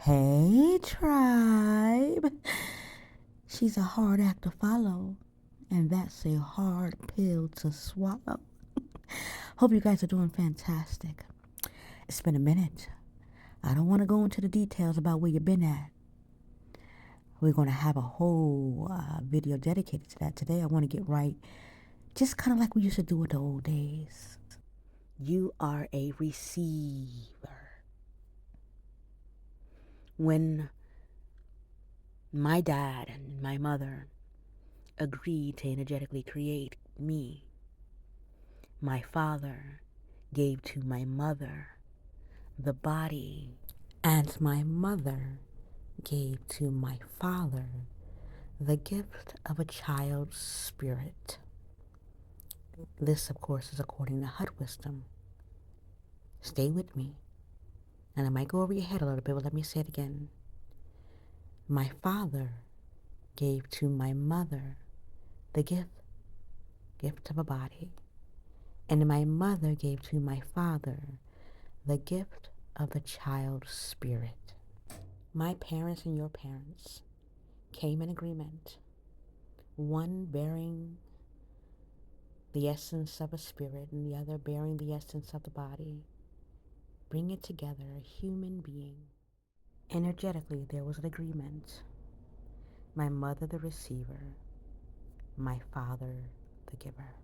Hey, tribe. She's a hard act to follow, and that's a hard pill to swallow. Hope you guys are doing fantastic. It's been a minute. I don't want to go into the details about where you've been at. We're going to have a whole video dedicated to that today. I want to get right, just kind of like we used to do in the old days. You are a receiver. When my dad and my mother agreed to energetically create me, my father gave to my mother the body, and my mother gave to my father the gift of a child's spirit. This, of course, is according to Hud wisdom. Stay with me. And I might go over your head a little bit, but let me say it again. My father gave to my mother the gift of a body. And my mother gave to my father the gift of the child's spirit. My parents and your parents came in agreement, one bearing the essence of a spirit and the other bearing the essence of the body, bring it together, a human being. Energetically, there was an agreement. My mother, the receiver, my father, the giver.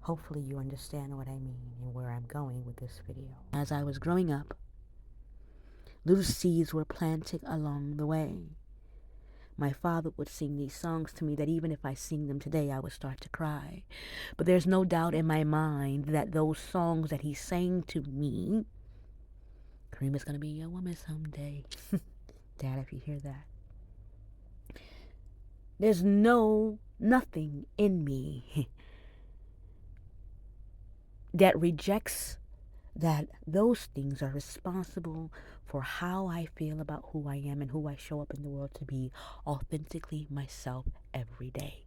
Hopefully you understand what I mean and where I'm going with this video. As I was growing up, little seeds were planted along the way. My father would sing these songs to me that even if I sing them today, I would start to cry. But there's no doubt in my mind that those songs that he sang to me, Kareem is going to be a woman someday. Dad, if you hear that. There's nothing in me that rejects that those things are responsible for how I feel about who I am and who I show up in the world to be authentically myself every day.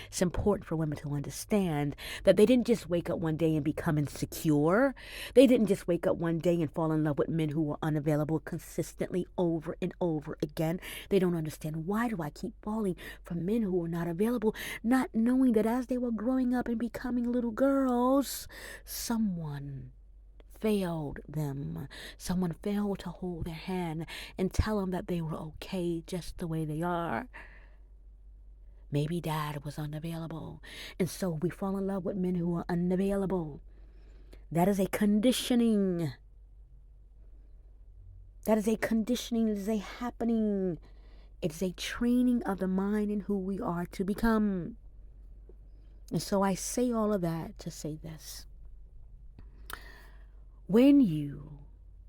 It's important for women to understand that they didn't just wake up one day and become insecure. They didn't just wake up one day and fall in love with men who were unavailable consistently over and over again. They don't understand, why do I keep falling for men who are not available, not knowing that as they were growing up and becoming little girls, someone failed them. Someone failed to hold their hand and tell them that they were okay just the way they are. Maybe dad was unavailable, and so we fall in love with men who are unavailable. That is a conditioning. That is a conditioning. It is a happening. It is a training of the mind and who we are to become. And so I say all of that to say this. When you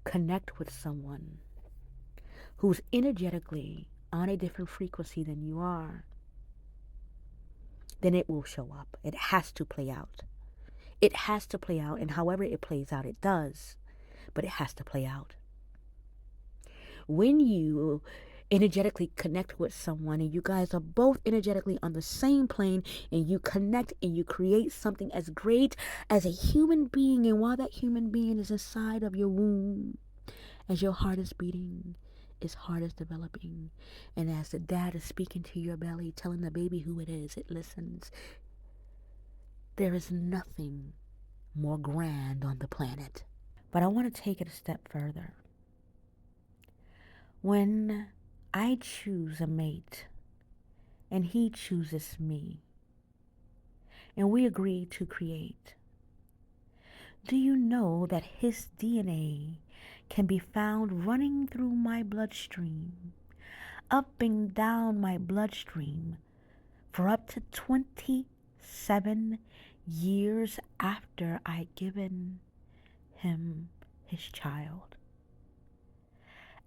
connect with someone who's energetically on a different frequency than you are, then it will show up. It has to play out. It has to play out, and however it plays out, it does. But it has to play out. When you energetically connect with someone and you guys are both energetically on the same plane and you connect and you create something as great as a human being, and while that human being is inside of your womb, as your heart is beating, its heart is developing, and as the dad is speaking to your belly, telling the baby who it is, it listens. There is nothing more grand on the planet. But I want to take it a step further. When I choose a mate and he chooses me and we agree to create, do you know that his DNA can be found running through my bloodstream, up and down my bloodstream, for up to 27 years after I'd given him his child?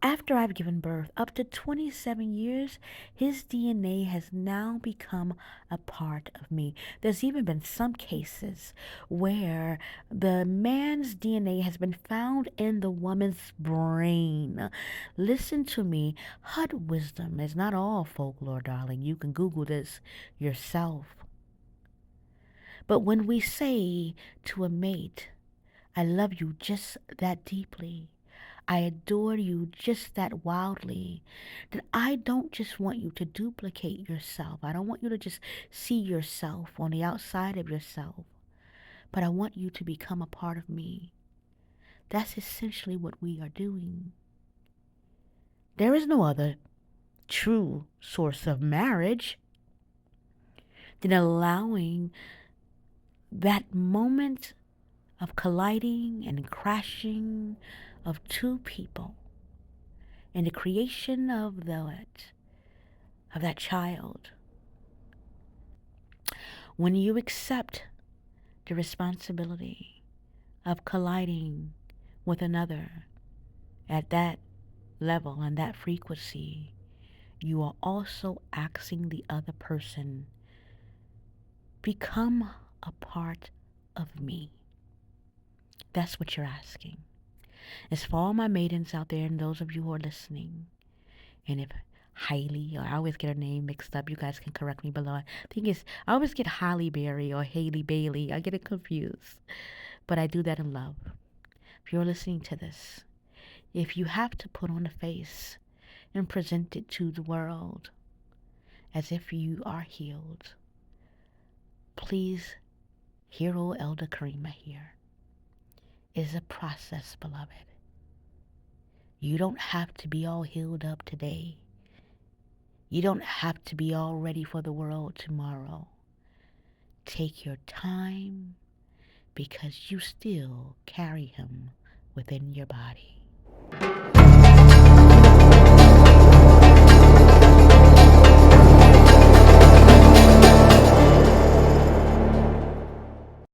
After I've given birth, up to 27 years, his DNA has now become a part of me. There's even been some cases where the man's DNA has been found in the woman's brain. Listen to me. Hud wisdom is not all folklore, darling. You can Google this yourself. But when we say to a mate, I love you just that deeply, I adore you just that wildly that I don't just want you to duplicate yourself. I don't want you to just see yourself on the outside of yourself, but I want you to become a part of me. That's essentially what we are doing. There is no other true source of marriage than allowing that moment of colliding and crashing of two people and the creation of that child. When you accept the responsibility of colliding with another at that level and that frequency, you are also asking the other person, become a part of me. That's what you're asking. As for all my maidens out there and those of you who are listening, and if Halle, or I always get her name mixed up, you guys can correct me below. The thing is, I always get Halle Berry or Halle Bailey. I get it confused. But I do that in love. If you're listening to this, if you have to put on a face and present it to the world as if you are healed, please hear old Elder Karima here. It is a process, beloved. You don't have to be all healed up today. You don't have to be all ready for the world tomorrow. Take your time because you still carry him within your body.